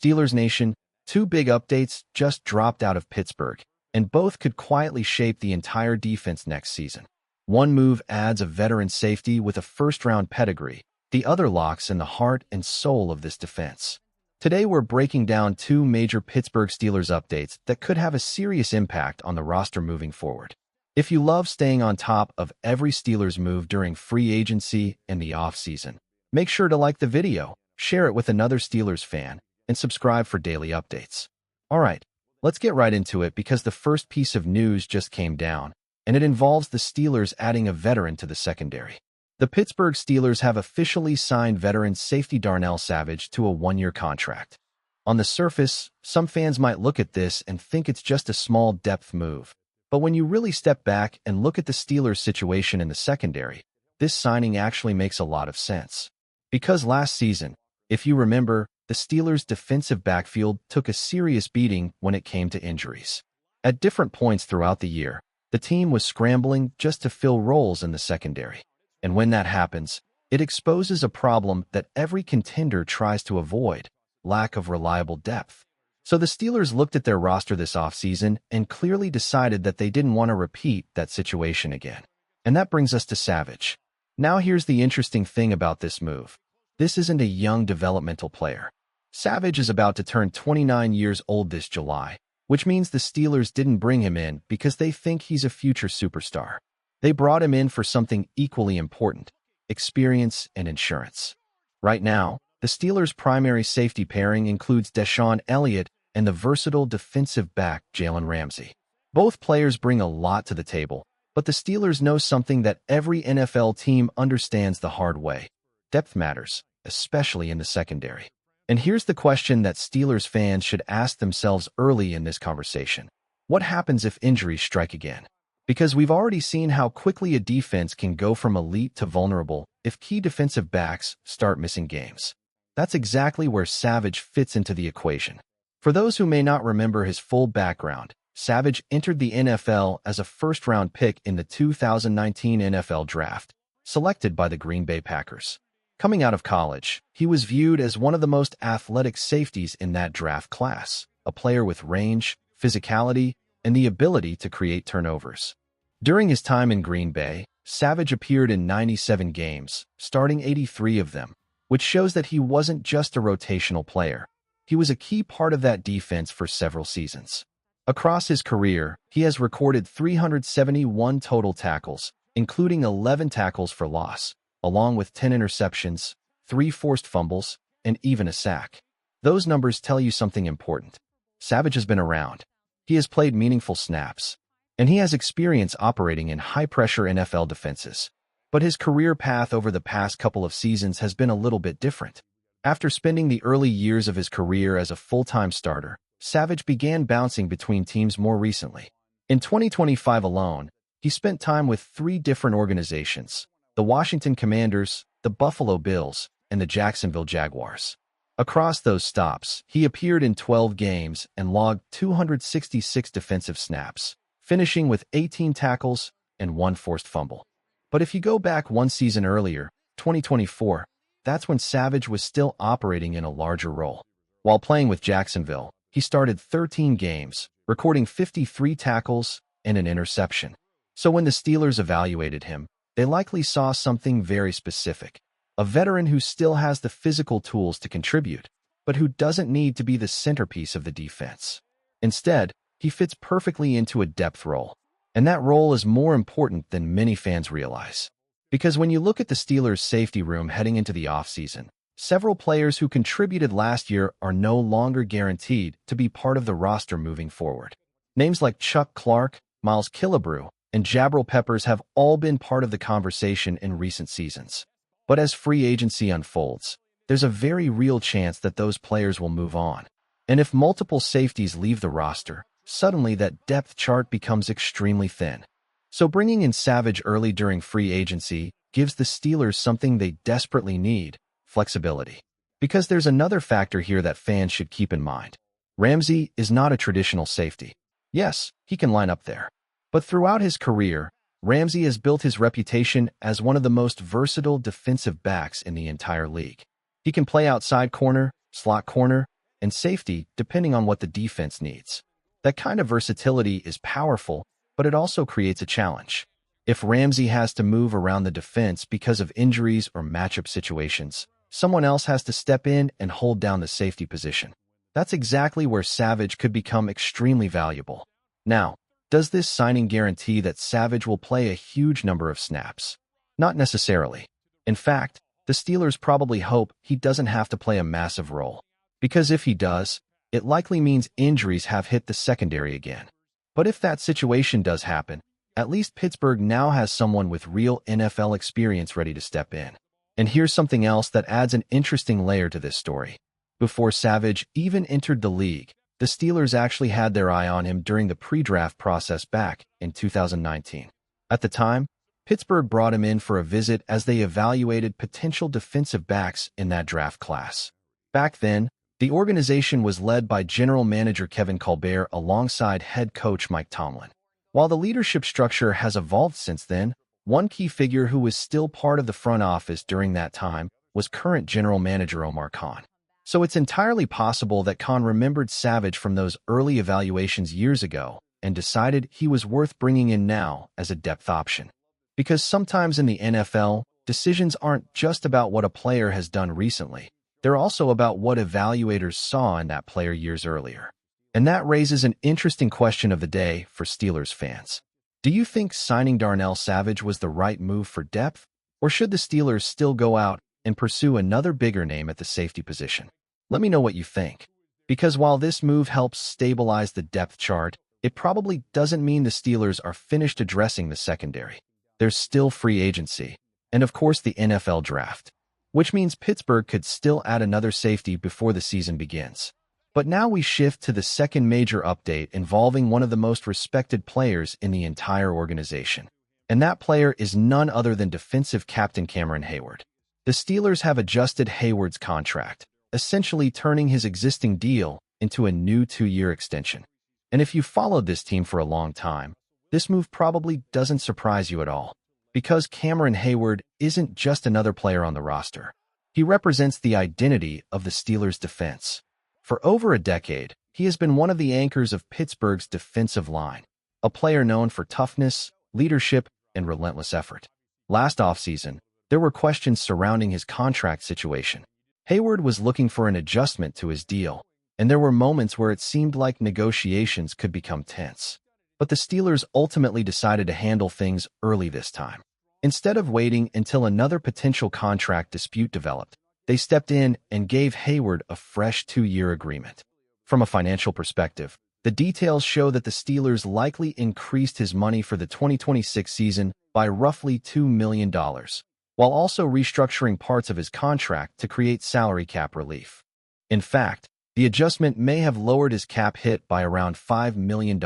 Steelers Nation, two big updates just dropped out of Pittsburgh, and both could quietly shape the entire defense next season. One move adds a veteran safety with a first-round pedigree. The other locks in the heart and soul of this defense. Today we're breaking down two major Pittsburgh Steelers updates that could have a serious impact on the roster moving forward. If you love staying on top of every Steelers move during free agency and the offseason, make sure to like the video, share it with another Steelers fan, and subscribe for daily updates. Alright, let's get right into it because the first piece of news just came down, and it involves the Steelers adding a veteran to the secondary. The Pittsburgh Steelers have officially signed veteran safety Darnell to a one-year contract. On the surface, some fans might look at this and think it's just a small depth move. But when you really step back and look at the Steelers' situation in the secondary, this signing actually makes a lot of sense. Because last season, if you remember, the Steelers' defensive backfield took a serious beating when it came to injuries. At different points throughout the year, the team was scrambling just to fill roles in the secondary. And when that happens, it exposes a problem that every contender tries to avoid: lack of reliable depth. So the Steelers looked at their roster this offseason and clearly decided that they didn't want to repeat that situation again. And that brings us to Savage. Now here's the interesting thing about this move. This isn't a young developmental player. Savage is about to turn 29 years old this July, which means the Steelers didn't bring him in because they think he's a future superstar. They brought him in for something equally important: experience and insurance. Right now, the Steelers' primary safety pairing includes Deshaun Elliott and the versatile defensive back Jalen Ramsey. Both players bring a lot to the table, but the Steelers know something that every NFL team understands the hard way: depth matters, especially in the secondary. And here's the question that Steelers fans should ask themselves early in this conversation: what happens if injuries strike again? Because we've already seen how quickly a defense can go from elite to vulnerable if key defensive backs start missing games. That's exactly where Savage fits into the equation. For those who may not remember his full background, Savage entered the NFL as a first-round pick in the 2019 NFL Draft, selected by the Green Bay Packers. Coming out of college, he was viewed as one of the most athletic safeties in that draft class, a player with range, physicality, and the ability to create turnovers. During his time in Green Bay, Savage appeared in 97 games, starting 83 of them, which shows that he wasn't just a rotational player. He was a key part of that defense for several seasons. Across his career, he has recorded 371 total tackles, including 11 tackles for loss, along with 10 interceptions, 3 forced fumbles, and even a sack. Those numbers tell you something important. Savage has been around. He has played meaningful snaps, and he has experience operating in high-pressure NFL defenses. But his career path over the past couple of seasons has been a little bit different. After spending the early years of his career as a full-time starter, Savage began bouncing between teams more recently. In 2025 alone, he spent time with 3 different organizations: the Washington Commanders, the Buffalo Bills, and the Jacksonville Jaguars. Across those stops, he appeared in 12 games and logged 266 defensive snaps, finishing with 18 tackles and 1 forced fumble. But if you go back one season earlier, 2024, that's when Savage was still operating in a larger role. While playing with Jacksonville, he started 13 games, recording 53 tackles and an interception. So when the Steelers evaluated him, they likely saw something very specific: a veteran who still has the physical tools to contribute, but who doesn't need to be the centerpiece of the defense. Instead, he fits perfectly into a depth role. And that role is more important than many fans realize. Because when you look at the Steelers' safety room heading into the offseason, several players who contributed last year are no longer guaranteed to be part of the roster moving forward. Names like Chuck Clark, Miles Killebrew, and Jabril Peppers have all been part of the conversation in recent seasons. But as free agency unfolds, there's a very real chance that those players will move on. And if multiple safeties leave the roster, suddenly that depth chart becomes extremely thin. So bringing in Savage early during free agency gives the Steelers something they desperately need: flexibility. Because there's another factor here that fans should keep in mind. Ramsey is not a traditional safety. Yes, he can line up there. But throughout his career, Ramsey has built his reputation as one of the most versatile defensive backs in the entire league. He can play outside corner, slot corner, and safety depending on what the defense needs. That kind of versatility is powerful, but it also creates a challenge. If Ramsey has to move around the defense because of injuries or matchup situations, someone else has to step in and hold down the safety position. That's exactly where Savage could become extremely valuable. Now, does this signing guarantee that Savage will play a huge number of snaps? Not necessarily. In fact, the Steelers probably hope he doesn't have to play a massive role, because if he does, it likely means injuries have hit the secondary again. But if that situation does happen, at least Pittsburgh now has someone with real NFL experience ready to step in. And here's something else that adds an interesting layer to this story. Before Savage even entered the league, the Steelers actually had their eye on him during the pre-draft process back in 2019. At the time, Pittsburgh brought him in for a visit as they evaluated potential defensive backs in that draft class. Back then, the organization was led by General Manager Kevin Colbert alongside head coach Mike Tomlin. While the leadership structure has evolved since then, one key figure who was still part of the front office during that time was current General Manager Omar Khan. So it's entirely possible that Khan remembered Savage from those early evaluations years ago and decided he was worth bringing in now as a depth option. Because sometimes in the NFL, decisions aren't just about what a player has done recently. They're also about what evaluators saw in that player years earlier. And that raises an interesting question of the day for Steelers fans. Do you think signing Darnell Savage was the right move for depth, or should the Steelers still go out and pursue another bigger name at the safety position? Let me know what you think. Because while this move helps stabilize the depth chart, it probably doesn't mean the Steelers are finished addressing the secondary. There's still free agency, and of course the NFL draft, which means Pittsburgh could still add another safety before the season begins. But now we shift to the second major update involving one of the most respected players in the entire organization. And that player is none other than defensive captain Cameron Heyward. The Steelers have adjusted Heyward's contract, essentially turning his existing deal into a new 2-year extension. And if you've followed this team for a long time, this move probably doesn't surprise you at all, because Cameron Heyward isn't just another player on the roster. He represents the identity of the Steelers' defense. For over a decade, he has been one of the anchors of Pittsburgh's defensive line, a player known for toughness, leadership, and relentless effort. Last offseason, there were questions surrounding his contract situation. Heyward was looking for an adjustment to his deal, and there were moments where it seemed like negotiations could become tense. But the Steelers ultimately decided to handle things early this time. Instead of waiting until another potential contract dispute developed, they stepped in and gave Heyward a fresh 2-year agreement. From a financial perspective, the details show that the Steelers likely increased his money for the 2026 season by roughly $2 million, while also restructuring parts of his contract to create salary cap relief. In fact, the adjustment may have lowered his cap hit by around $5 million,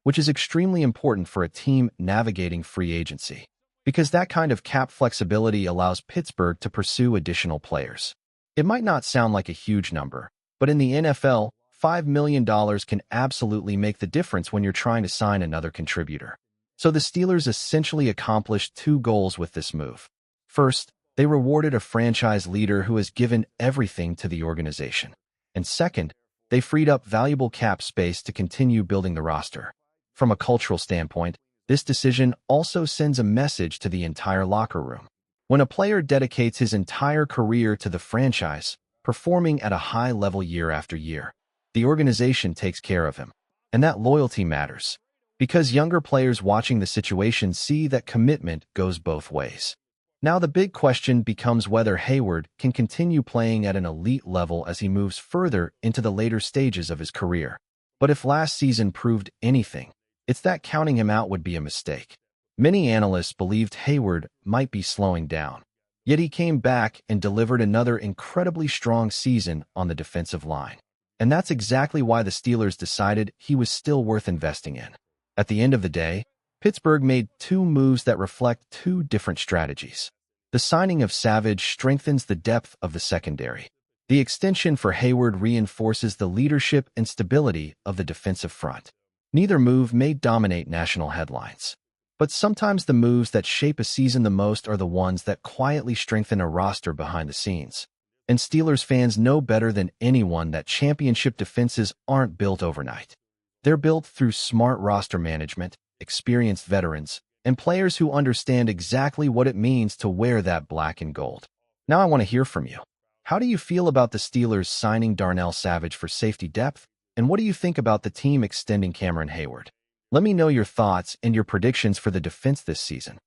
which is extremely important for a team navigating free agency, because that kind of cap flexibility allows Pittsburgh to pursue additional players. It might not sound like a huge number, but in the NFL, $5 million can absolutely make the difference when you're trying to sign another contributor. So the Steelers essentially accomplished 2 goals with this move. First, they rewarded a franchise leader who has given everything to the organization. And second, they freed up valuable cap space to continue building the roster. From a cultural standpoint, this decision also sends a message to the entire locker room. When a player dedicates his entire career to the franchise, performing at a high level year after year, the organization takes care of him. And that loyalty matters, because younger players watching the situation see that commitment goes both ways. Now the big question becomes whether Heyward can continue playing at an elite level as he moves further into the later stages of his career. But if last season proved anything, it's that counting him out would be a mistake. Many analysts believed Heyward might be slowing down, yet he came back and delivered another incredibly strong season on the defensive line. And that's exactly why the Steelers decided he was still worth investing in. At the end of the day, Pittsburgh made 2 moves that reflect 2 different strategies. The signing of Savage strengthens the depth of the secondary. The extension for Heyward reinforces the leadership and stability of the defensive front. Neither move may dominate national headlines, but sometimes the moves that shape a season the most are the ones that quietly strengthen a roster behind the scenes. And Steelers fans know better than anyone that championship defenses aren't built overnight. They're built through smart roster management, experienced veterans, and players who understand exactly what it means to wear that black and gold. Now I want to hear from you. How do you feel about the Steelers signing Darnell Savage for safety depth? And what do you think about the team extending Cameron Heyward? Let me know your thoughts and your predictions for the defense this season.